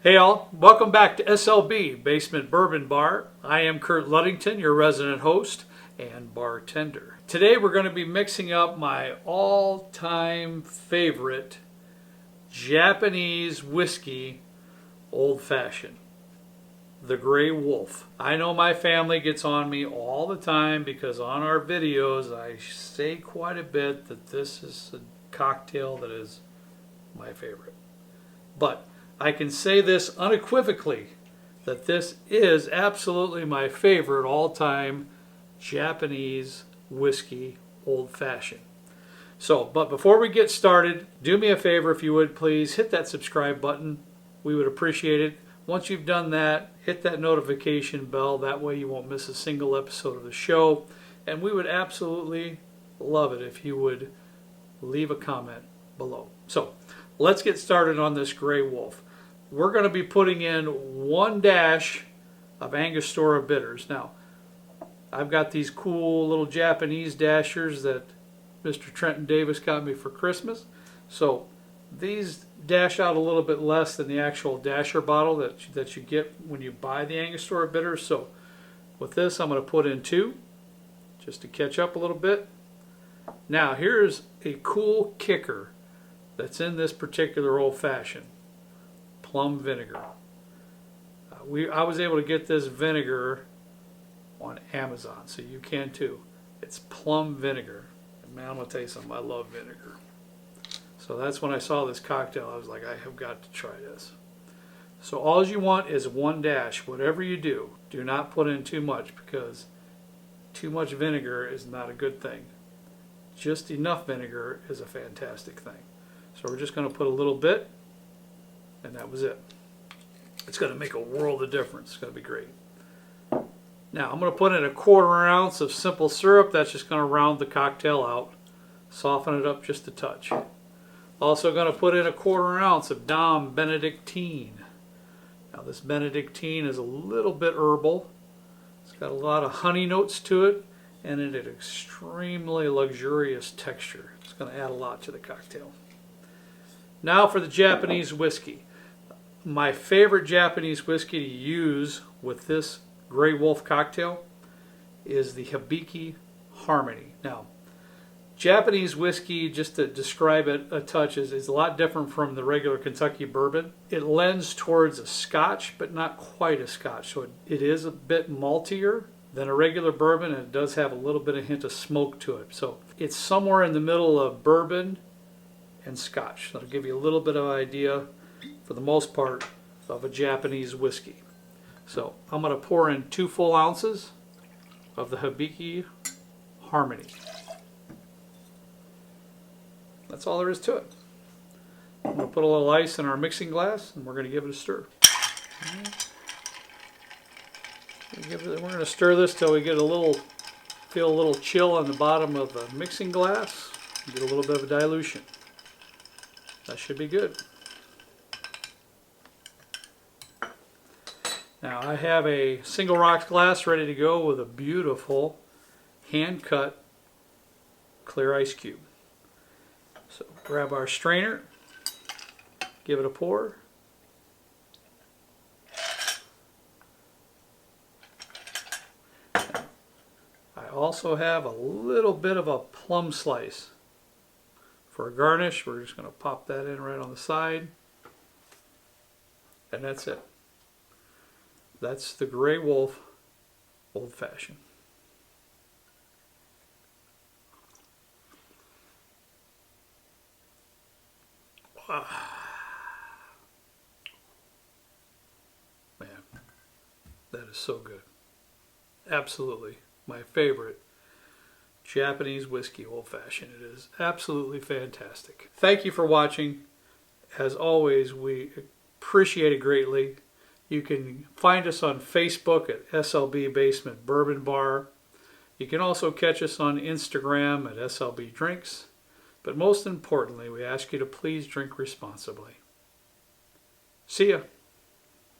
Hey all, welcome back to SLB, Basement Bourbon Bar. I am Kurt Ludington, your resident host and bartender. Today we're going to be mixing up my all-time favorite Japanese whiskey old-fashioned, the Grey Wolf. I know my family gets on me all the time because on our videos I say quite a bit that this is a cocktail that is my favorite. But I can say this unequivocally that this is absolutely my favorite all-time Japanese whiskey old-fashioned. But before we get started, do me a favor if you would please, hit that subscribe button. We would appreciate it. Once you've done that, hit that notification bell. That way you won't miss a single episode of the show. And we would absolutely love it if you would leave a comment below. So let's get started on this Grey Wolf. We're going to be putting in 1 dash of Angostura Bitters. Now, I've got these cool little Japanese dashers that Mr. Trenton Davis got me for Christmas. So these dash out a little bit less than the actual dasher bottle that you get when you buy the Angostura Bitters. So with this, I'm going to put in 2 just to catch up a little bit. Now, here's a cool kicker that's in this particular old-fashioned. Plum vinegar. I was able to get this vinegar on Amazon, so you can too. It's plum vinegar. And man, I'm going to tell you something, I love vinegar. So that's when I saw this cocktail, I was like, I have got to try this. So all you want is 1 dash. Whatever you do, do not put in too much because too much vinegar is not a good thing. Just enough vinegar is a fantastic thing. So we're just going to put a little bit. And that was it. It's going to make a world of difference. It's going to be great. Now I'm going to put in 1/4 ounce of simple syrup. That's just going to round the cocktail out. Soften it up just a touch. Also going to put in 1/4 ounce of Benedictine. Now this Benedictine is a little bit herbal. It's got a lot of honey notes to it and an extremely luxurious texture. It's going to add a lot to the cocktail. Now for the Japanese whiskey. My favorite Japanese whiskey to use with this Grey Wolf cocktail is the Hibiki Harmony. Now, Japanese whiskey, just to describe it a touch, is a lot different from the regular Kentucky bourbon. It lends towards a scotch, but not quite a scotch. So it is a bit maltier than a regular bourbon, and it does have a little bit of hint of smoke to it. So it's somewhere in the middle of bourbon and scotch. That'll give you a little bit of idea, for the most part, of a Japanese whiskey. So I'm going to pour in 2 full ounces of the Hibiki Harmony. That's all there is to it. I'm going to put a little ice in our mixing glass and we're going to give it a stir. We're going to stir this till we get feel a little chill on the bottom of the mixing glass and get a little bit of a dilution. That should be good. Now I have a single rocks glass ready to go with a beautiful hand-cut clear ice cube. So grab our strainer, give it a pour. I also have a little bit of a plum slice. For a garnish, we're just going to pop that in right on the side. And that's it. That's the Grey Wolf Old Fashioned. Wow. Man, that is so good. Absolutely my favorite Japanese whiskey old fashioned. It is absolutely fantastic. Thank you for watching. As always, we appreciate it greatly. You can find us on Facebook at SLB Basement Bourbon Bar. You can also catch us on Instagram at SLB Drinks. But most importantly, we ask you to please drink responsibly. See ya.